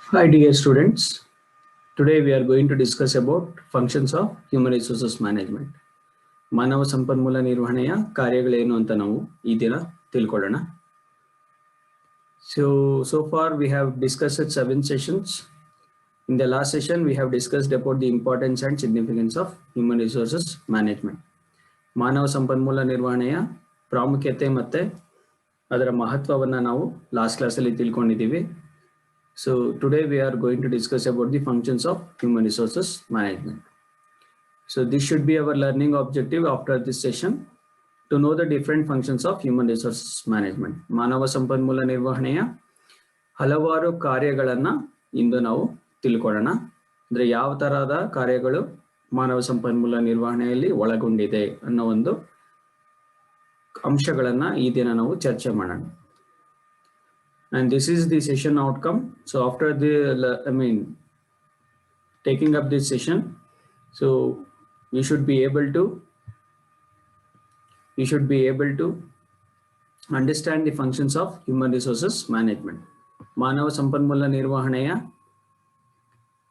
Hi dear students, today we are going to discuss about functions of human resources management. ಮಾನವ ಸಂಪನ್ಮೂಲ ನಿರ್ವಹಣೆಯ ಕಾರ್ಯಗಳೇನು ಅಂತ ನಾವು ಈ ದಿನ ತಿಳ್ಕೊಳ್ಳೋಣ. So far we have discussed 7 sessions. In the last session we have discussed about the importance and significance of human resources management. ಮಾನವ ಸಂಪನ್ಮೂಲ ನಿರ್ವಹಣೆಯ ಪ್ರಾಮುಖ್ಯತೆ ಮತ್ತೆ ಅದರ ಮಹತ್ವವನ್ನ ನಾವು ಲಾಸ್ಟ್ ಕ್ಲಾಸ್ ಅಲ್ಲಿ ತಿಳ್ಕೊಂಡಿದ್ದೀವಿ. So today we are going to discuss about the functions of human resources management. So this should be our learning objective after this session, to know the different functions of human resources management. ಮಾನವ ಸಂಪನ್ಮೂಲ ನಿರ್ವಹಣೆಯ ಹಲವಾರು ಕಾರ್ಯಗಳನ್ನ ಇಂದು ನಾವು ತಿಳ್ಕೊಳ್ಳೋಣ. ಅಂದ್ರೆ ಯಾವ ತರಹದ ಕಾರ್ಯಗಳು ಮಾನವ ಸಂಪನ್ಮೂಲ ನಿರ್ವಹಣೆಯಲ್ಲಿ ಒಳಗೊಂಡಿದೆ ಅನ್ನೋ ಒಂದು ಅಂಶಗಳನ್ನ ಈ ದಿನ ನಾವು ಚರ್ಚೆ ಮಾಡೋಣ. And this is the session outcome. So after taking up this session, so we should be able to understand the functions of human resources management. ಮಾನವ ಸಂಪನ್ಮೂಲ ನಿರ್ವಹಣೆಯ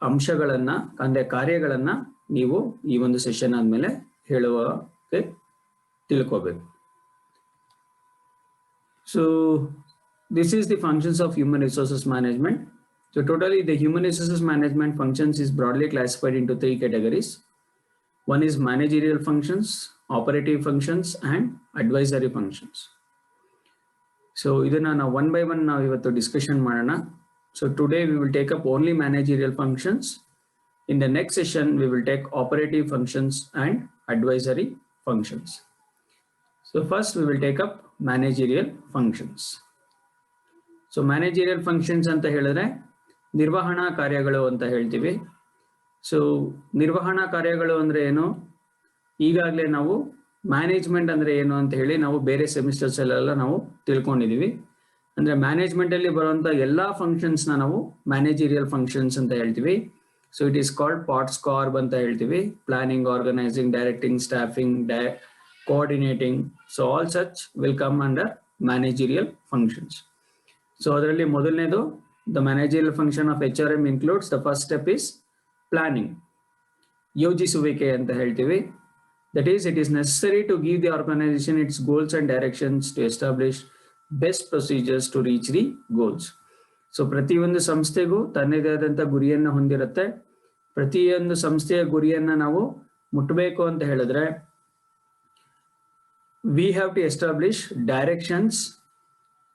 ಅಂಶಗಳನ್ನ ಅಂದ್ರೆ ಕಾರ್ಯಗಳನ್ನ ನೀವು ಈ ಒಂದು ಸೆಷನ್ ಆದ್ಮೇಲೆ ಹೇಳುವಕ್ಕೆ ತಿಳ್ಕೋಬೇಕು. So this is the functions of human resources management. So totally the human resources management functions is broadly classified into 3 categories. One is managerial functions, operative functions, and advisory functions. So idana na one by one now ivattu discussion madana. So today we will take up only managerial functions. In the next session we will take operative functions and advisory functions. So first we will take up managerial functions. So managerial functions ಅಂತ ಹೇಳಿದ್ರೆ ನಿರ್ವಹಣಾ ಕಾರ್ಯಗಳು ಅಂತ ಹೇಳ್ತೀವಿ. So ನಿರ್ವಹಣಾ ಕಾರ್ಯಗಳು ಅಂದ್ರೆ ಏನು, ಈಗಾಗಲೇ ನಾವು ಮ್ಯಾನೇಜ್ಮೆಂಟ್ ಅಂದ್ರೆ ಏನು ಅಂತ ಹೇಳಿ ನಾವು ಬೇರೆ ಸೆಮಿಸ್ಟರ್ಸ್ ಅಲ್ಲೆಲ್ಲ ನಾವು ತಿಳ್ಕೊಂಡಿದೀವಿ. ಅಂದ್ರೆ ಮ್ಯಾನೇಜ್ಮೆಂಟ್ ಅಲ್ಲಿ ಬರುವಂತ ಎಲ್ಲಾ ಫಂಕ್ಷನ್ಸ್ ನಾವು ಮ್ಯಾನೇಜರಿಯಲ್ ಫಂಕ್ಷನ್ಸ್ ಅಂತ ಹೇಳ್ತೀವಿ. So it is called POSDCORB ಅಂತ ಹೇಳ್ತೀವಿ. Planning, organising, directing, staffing, coordinating, so all such will come under managerial functions. So ಅದರಲ್ಲಿ ಮೊದಲನೇದು the managerial function of HRM includes the first step is planning, ಯೋಜಿಸುವಿಕೆ ಅಂತ ಹೇಳ್ತೀವಿ. That is, it is necessary to give the organization its goals and directions to establish best procedures to reach the goals. So ಪ್ರತಿಯೊಂದು ಸಂಸ್ಥೆಗೂ ತನ್ನದೇ ಆದಂತ ಗುರಿಯನ್ನ ಹೊಂದಿರುತ್ತೆ. ಪ್ರತಿಯೊಂದು ಸಂಸ್ಥೆಯ ಗುರಿಯನ್ನ ನಾವು ಮುಟ್ಟಬೇಕು ಅಂತ ಹೇಳಿದ್ರೆ we have to establish directions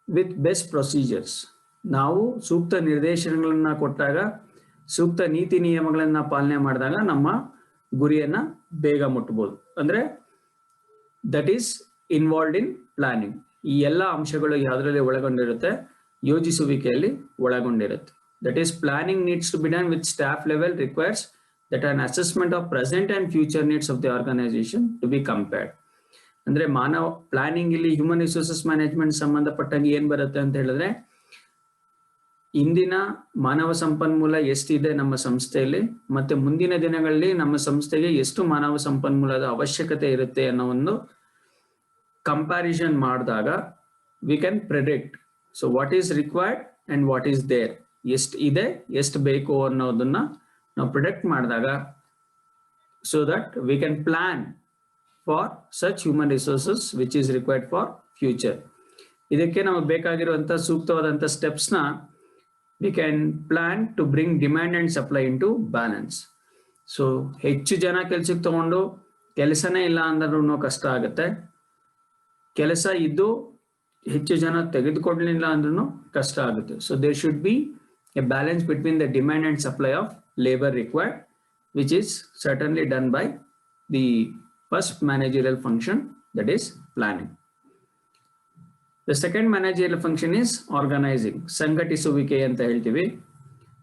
with best procedures. ನಾವು ಸೂಕ್ತ ನಿರ್ದೇಶನಗಳನ್ನ ಕೊಟ್ಟಾಗ, ಸೂಕ್ತ ನೀತಿ ನಿಯಮಗಳನ್ನ ಪಾಲನೆ ಮಾಡಿದಾಗ ನಮ್ಮ ಗುರಿಯನ್ನ ಬೇಗ ಮುಟ್ಟಬಹುದು. ಅಂದ್ರೆ that is involved in planning. ಈ ಎಲ್ಲಾ ಅಂಶಗಳು ಯಾವ್ದ್ರಲ್ಲಿ ಒಳಗೊಂಡಿರುತ್ತೆ, ಯೋಜಿಸುವಿಕೆಯಲ್ಲಿ ಒಳಗೊಂಡಿರುತ್ತೆ. That is planning needs to be done with staff level requires that an assessment of present and future needs of the organisation to be compared. ಅಂದ್ರೆ ಮಾನವ ಪ್ಲಾನಿಂಗ್ ಇಲ್ಲಿ ಹ್ಯೂಮನ್ ರಿಸೋರ್ಸಸ್ ಮ್ಯಾನೇಜ್ಮೆಂಟ್ ಸಂಬಂಧಪಟ್ಟಂಗೆ ಏನ್ ಬರುತ್ತೆ ಅಂತ ಹೇಳಿದ್ರೆ, ಇಂದಿನ ಮಾನವ ಸಂಪನ್ಮೂಲ ಎಷ್ಟಿದೆ ನಮ್ಮ ಸಂಸ್ಥೆಯಲ್ಲಿ ಮತ್ತೆ ಮುಂದಿನ ದಿನಗಳಲ್ಲಿ ನಮ್ಮ ಸಂಸ್ಥೆಗೆ ಎಷ್ಟು ಮಾನವ ಸಂಪನ್ಮೂಲದ ಅವಶ್ಯಕತೆ ಇರುತ್ತೆ ಅನ್ನೋ ಒಂದು ಕಂಪ್ಯಾರಿಸನ್ ಮಾಡಿದಾಗ we can predict so what is required and what is there, ಎಷ್ಟು ಇದೆ ಎಷ್ಟು ಬೇಕು ಅನ್ನೋದನ್ನ ನಾವು ಪ್ರಿಡಿಕ್ಟ್ ಮಾಡಿದಾಗ so that we can plan for such human resources which is required for future. ಇದಕ್ಕೆ ನಮಗೆ ಬೇಕಾಗಿರುವಂತ ಸೂಕ್ತವಾದಂತ ಸ್ಟೆಪ್ಸ್ ನ we can plan to bring demand and supply into balance. So ಹೆಚ್ಚು ಜನ ಕೆಲ್ಸಕ್ಕೆ ತಗೊಂಡು ಕೆಲಸನೇ ಇಲ್ಲ ಅಂದ್ರೂ ಕಷ್ಟ ಆಗುತ್ತೆ. ಕೆಲಸ ಇದ್ದು ಹೆಚ್ಚು ಜನ ತೆಗೆದುಕೊಡ್ಲಿಲ್ಲ ಅಂದ್ರೂ ಕಷ್ಟ ಆಗುತ್ತೆ. So there should be a balance between the demand and supply of labor required, which is certainly done by the first managerial function, that is planning. The second managerial function is organizing, ಸಂಘಟಿಸುವಿಕೆ ಅಂತ ಹೇಳ್ತೀವಿ.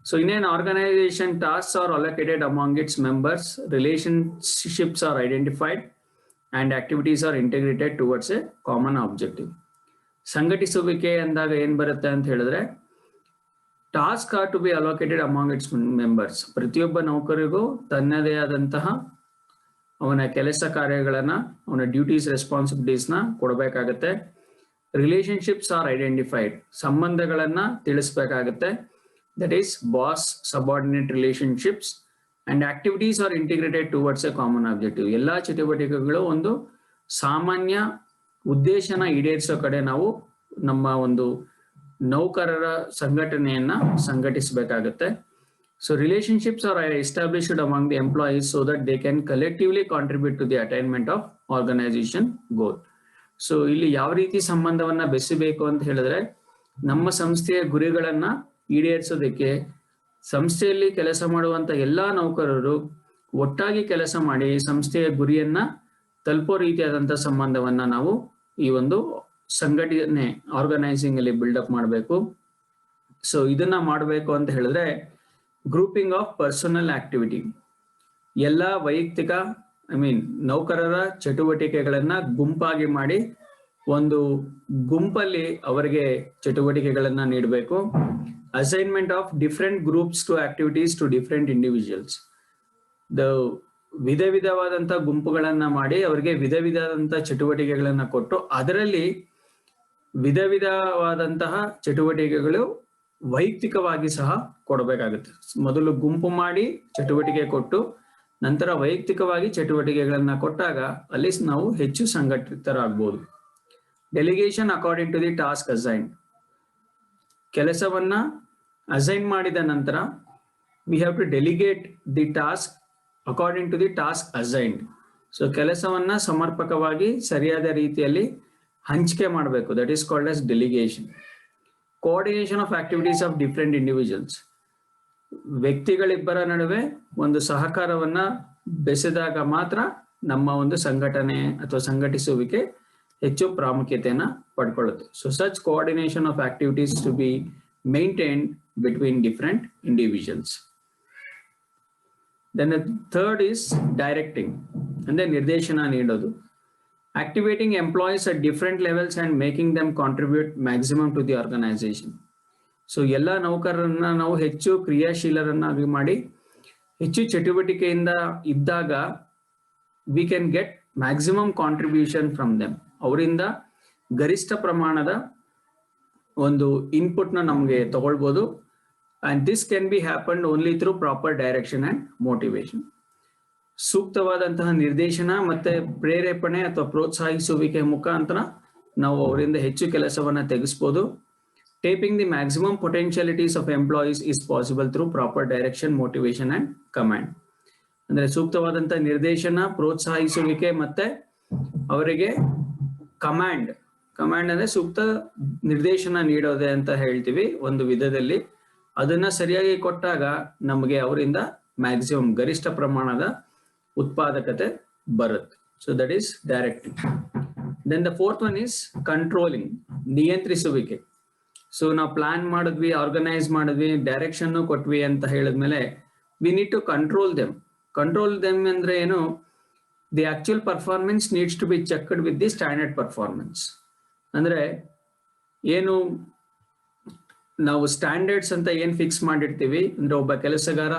So in an organization, tasks are allocated among its members, relationships are identified, and activities are integrated towards a common objective. ಸಂಘಟಿಸುವಿಕೆ ಅಂದಾಗ ಏನ್ ಬರುತ್ತೆ ಅಂತ ಹೇಳಿದ್ರೆ, task are to be allocated among its members. ಪ್ರತಿಯೊಬ್ಬ ನೌಕರಿಗೂ ತನ್ನದೇ ಆದಂತಹ ಅವನ ಕೆಲಸ ಕಾರ್ಯಗಳನ್ನ, ಅವನ ಡ್ಯೂಟೀಸ್ ರೆಸ್ಪಾನ್ಸಿಬಿಲಿಟೀಸ್ ನ ಕೊಡಬೇಕಾಗತ್ತೆ. ರಿಲೇಶನ್ಶಿಪ್ಸ್ ಆರ್ ಐಡೆಂಟಿಫೈಡ್, ಸಂಬಂಧಗಳನ್ನ ತಿಳಿಸ್ಬೇಕಾಗತ್ತೆ. that is boss subordinate relationships and activities are integrated towards a common objective. ಎಲ್ಲಾ ಚಟುವಟಿಕೆಗಳು ಒಂದು ಸಾಮಾನ್ಯ ಉದ್ದೇಶನ ಈಡೇರಿಸೋ ಕಡೆ ನಾವು ನಮ್ಮ ಒಂದು ನೌಕರರ ಸಂಘಟನೆಯನ್ನ ಸಂಘಟಿಸಬೇಕಾಗುತ್ತೆ. So relationships are established among the employees so that they can collectively contribute to the attainment of organization goal. So ಇಲ್ಲಿ ಯಾವ ರೀತಿ ಸಂಬಂಧವನ್ನ ಬೆಸೆಸಬೇಕು ಅಂತ ಹೇಳಿದ್ರೆ, ನಮ್ಮ ಸಂಸ್ಥೆಯ ಗುರಿಗಳನ್ನ ಈಡೇರಿಸೋದಕ್ಕೆ ಸಂಸ್ಥೆಯಲ್ಲಿ ಕೆಲಸ ಮಾಡುವಂತ ಎಲ್ಲಾ ನೌಕರರು ಒಟ್ಟಾಗಿ ಕೆಲಸ ಮಾಡಿ ಸಂಸ್ಥೆಯ ಗುರಿಯನ್ನ ತಲುಪೋ ರೀತಿಯಾದಂತಹ ಸಂಬಂಧವನ್ನ ನಾವು ಈ ಒಂದು ಸಂಘಟನೆ ಆರ್ಗನೈಸಿಂಗ್ ಅಲ್ಲಿ ಬಿಲ್ಡಪ್ ಮಾಡಬೇಕು. ಸೊ ಇದನ್ನ ಮಾಡಬೇಕು ಅಂತ ಹೇಳಿದ್ರೆ ಗ್ರೂಪಿಂಗ್ ಆಫ್ ಪರ್ಸನಲ್ ಆಕ್ಟಿವಿಟಿ, ಎಲ್ಲ ವೈಯಕ್ತಿಕ ನೌಕರರ ಚಟುವಟಿಕೆಗಳನ್ನ ಗುಂಪಾಗಿ ಮಾಡಿ ಒಂದು ಗುಂಪಲ್ಲಿ ಅವರಿಗೆ ಚಟುವಟಿಕೆಗಳನ್ನ ನೀಡಬೇಕು. Assignment of different groups to activities to different individuals, ವಿಧ ವಿಧವಾದಂತಹ ಗುಂಪುಗಳನ್ನ ಮಾಡಿ ಅವರಿಗೆ ವಿಧ ವಿಧವಾದಂತಹ ಚಟುವಟಿಕೆಗಳನ್ನ ಕೊಟ್ಟು ಅದರಲ್ಲಿ ವಿಧ ವಿಧವಾದಂತಹ ಚಟುವಟಿಕೆಗಳು ವೈಯಕ್ತಿಕವಾಗಿ ಸಹ ಕೊಡಬೇಕಾಗುತ್ತೆ. ಮೊದಲು ಗುಂಪು ಮಾಡಿ ಚಟುವಟಿಕೆ ಕೊಟ್ಟು ನಂತರ ವೈಯಕ್ತಿಕವಾಗಿ ಚಟುವಟಿಕೆಗಳನ್ನ ಕೊಟ್ಟಾಗ ಅಲ್ಲಿ ನಾವು ಹೆಚ್ಚು ಸಂಘಟಿತರಾಗಬಹುದು. Delegation according to the task assign, ಕೆಲಸವನ್ನ ಅಸೈನ್ ಮಾಡಿದ ನಂತರ we have to delegate the task according to the task assigned. So ಕೆಲಸವನ್ನ ಸಮರ್ಪಕವಾಗಿ ಸರಿಯಾದ ರೀತಿಯಲ್ಲಿ ಹಂಚಿಕೆ ಮಾಡಬೇಕು. That is called as delegation. Coordination of activities of different individuals, ವ್ಯಕ್ತಿಗಳಿಬ್ಬರ ನಡುವೆ ಒಂದು ಸಹಕಾರವನ್ನ ಬೆಸೆದಾಗ ಮಾತ್ರ ನಮ್ಮ ಒಂದು ಸಂಘಟನೆ ಅಥವಾ ಸಂಘಟಿಸುವಿಕೆ ಹೆಚ್ಚು ಪ್ರಾಮುಖ್ಯತೆಯನ್ನ ಪಡ್ಕೊಳ್ಳುತ್ತೆ. So such coordination of activities to be maintained between different individuals. Then third is directing, ಅಂದ್ರೆ ನಿರ್ದೇಶನ ನೀಡೋದು. Activating employees at different levels and making them contribute maximum to the organization. So ಎಲ್ಲ ನೌಕರರನ್ನ ನಾವು ಹೆಚ್ಚು ಕ್ರಿಯಾಶೀಲರನ್ನಾಗಿ ಮಾಡಿ ಹೆಚ್ಚು ಚಟುವಟಿಕೆಯಿಂದ ಇದ್ದಾಗ we can get maximum contribution from them. ಅವರಿಂದ ಗರಿಷ್ಠ ಪ್ರಮಾಣದ ಒಂದು ಇನ್ಪುಟ್ ನ ನಮಗೆ ತಗೊಳ್ಬೋದು. And this can be happen only through proper direction and motivation. ಸೂಕ್ತವಾದಂತಹ ನಿರ್ದೇಶನ ಮತ್ತೆ ಪ್ರೇರೇಪಣೆ ಅಥವಾ ಪ್ರೋತ್ಸಾಹಿಸುವಿಕೆ ಮುಖಾಂತರ ನಾವು ಅವರಿಂದ ಹೆಚ್ಚು ಕೆಲಸವನ್ನ ತೆಗೆಸಬಹುದು. Tapping the maximum potentialities of employees is possible through proper direction, motivation and command. ಅಂದ್ರೆ ಸೂಕ್ತವಾದಂತಹ ನಿರ್ದೇಶನ, ಪ್ರೋತ್ಸಾಹಿಸುವಿಕೆ ಮತ್ತೆ ಅವರಿಗೆ ಕಮಾಂಡ್ ಅಂದ್ರೆ ಸೂಕ್ತ ನಿರ್ದೇಶನ ನೀಡೋದೆ ಅಂತ ಹೇಳ್ತೀವಿ ಒಂದು ವಿಧದಲ್ಲಿ. ಅದನ್ನ ಸರಿಯಾಗಿ ಕೊಟ್ಟಾಗ ನಮಗೆ ಅವರಿಂದ ಮ್ಯಾಕ್ಸಿಮಮ್ ಗರಿಷ್ಠ ಪ್ರಮಾಣದ ಉತ್ಪಾದಕತೆ ಬರುತ್ತೆ. So that is directing. Then the fourth one is controlling, ನಿಯಂತ್ರಿಸುವಿಕೆ. ಸೊ ನಾವು ಪ್ಲಾನ್ ಮಾಡಿದ್ವಿ, ಆರ್ಗನೈಸ್ ಮಾಡಿದ್ವಿ, ಡೈರೆಕ್ಷನ್ ಕೊಟ್ವಿ ಅಂತ ಹೇಳಿದ್ಮೇಲೆ we need to control them. Control them ಅಂದ್ರೆ ಏನು? The actual performance needs to be checked with the standard performance. ಅಂದ್ರೆ ಏನು ನಾವು ಸ್ಟ್ಯಾಂಡರ್ಡ್ಸ್ ಅಂತ ಏನ್ ಫಿಕ್ಸ್ ಮಾಡಿರ್ತೀವಿ ಅಂದ್ರೆ ಒಬ್ಬ ಕೆಲಸಗಾರ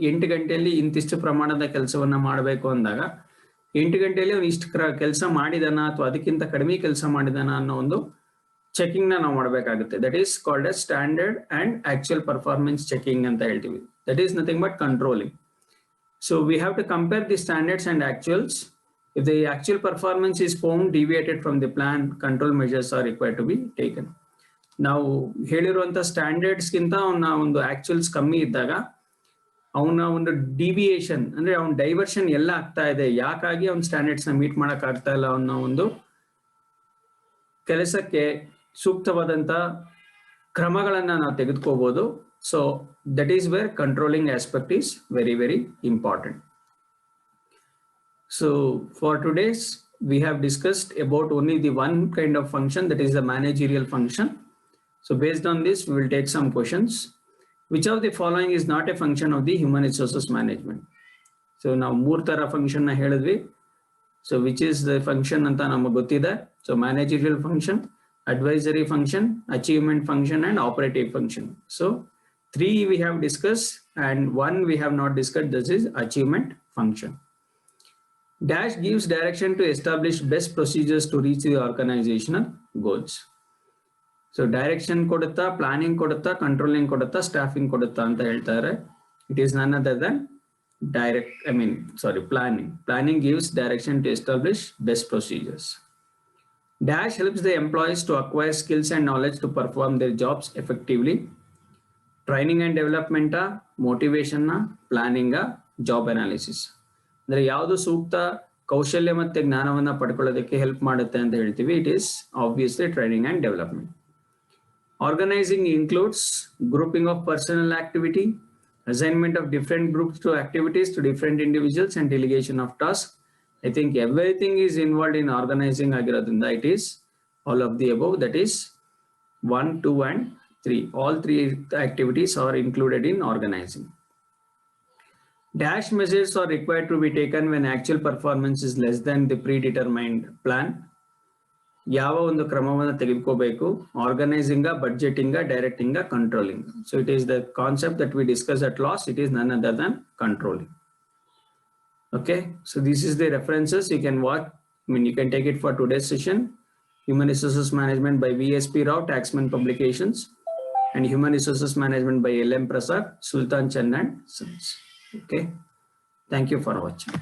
8 ಗಂಟೆಯಲ್ಲಿ ಇಂತಿಷ್ಟು ಪ್ರಮಾಣದ ಕೆಲಸವನ್ನ ಮಾಡಬೇಕು ಅಂದಾಗ 8 ಗಂಟೆಯಲ್ಲಿ ಅವ್ನು ಇಷ್ಟು ಕೆಲಸ ಮಾಡಿದಾನ ಅಥವಾ ಅದಕ್ಕಿಂತ ಕಡಿಮೆ ಕೆಲಸ ಮಾಡಿದಾನ ಅನ್ನೋ ಒಂದು ಚೆಕಿಂಗ್ ನ ನಾವು ಮಾಡಬೇಕಾಗುತ್ತೆ. That is called as standard and actual performance checking ಅಂತ ಹೇಳ್ತೀವಿ. That is nothing but controlling. So we have to compare the standards and actuals. If the actual performance is found deviated from the plan, control measures are required to be taken. ನಾವು ಹೇಳಿರುವಂತ standards ಗಿಂತ ಅವನ ಒಂದು ಆಕ್ಚುಯಲ್ಸ್ ಕಮ್ಮಿ ಇದ್ದಾಗ ಅವನ ಒಂದು deviation ಅಂದ್ರೆ ಅವನ ಡೈವರ್ಷನ್ ಎಲ್ಲ ಆಗ್ತಾ ಇದೆ, ಯಾಕಾಗಿ ಅವ್ನ ಸ್ಟ್ಯಾಂಡರ್ಡ್ಸ್ ನ ಮೀಟ್ ಮಾಡಕ್ ಆಗ್ತಾ ಇಲ್ಲ ಅನ್ನೋ ಒಂದು ಕೆಲಸಕ್ಕೆ ಸೂಕ್ತವಾದಂತ ಕ್ರಮಗಳನ್ನ ನಾವು ತೆಗೆದುಕೋಬಹುದು. So that is where controlling aspect is very very important. So for today's we have discussed about only the one kind of function, that is the managerial function. So based on this, we will take some questions. Which of the following is not a function of the human resources management? So now ಮೂರು ತರ function ನ ಹೇಳಿದ್ವಿ. So which is the function ಅಂತ ನಮಗೆ ಗೊತ್ತಿದೆ. So managerial function, advisory function, achievement function and operative function. So 3 we have discussed and 1 we have not discussed, this is achievement function. Dash gives direction to establish best procedures to reach the organizational goals. So direction ಕೊಡುತ್ತಾ, planning ಕೊಡುತ್ತಾ, controlling ಕೊಡುತ್ತಾ, staffing ಕೊಡುತ್ತಾ ಅಂತ ಹೇಳ್ತಾರೆ. It is none other Dhan planning. Planning gives direction to establish best procedures. Dash helps the employees to acquire skills and knowledge to perform their jobs effectively. Training and development, motivation, planning, job analysis. ಅಂದ್ರೆ ಯಾವುದು ಸೂಕ್ತ ಕೌಶಲ್ಯ ಮತ್ತೆ ಜ್ಞಾನವನ್ನ ಪಡ್ಕೊಳ್ಳೋದಕ್ಕೆ help ಮಾಡುತ್ತೆ ಅಂತ ಹೇಳ್ತೀವಿ. It is obviously training and development. Organizing includes grouping of personal activity, assignment of different groups to activities to different individuals, and delegation of tasks. I think everything is involved in organizing agiradinda. It is all of the above, that is 1, 2 and 3. All 3 activities are included in organizing. Dash measures are required to be taken when actual performance is less than the predetermined plan. ಯಾವ ಒಂದು ಕ್ರಮವನ್ನು ತೆಗೆದುಕೋಬೇಕು? Organising, budgeting, directing, controlling. So it is the concept that we discuss at last. It is none other than controlling. Okay, so this is the references you can watch. You can take it for today's session. Human Resources Management by VSP Rao, Taxman Publications, and Human Resources Management by LM Prasad, Sultan Chand and Sons. Okay, thank you for watching.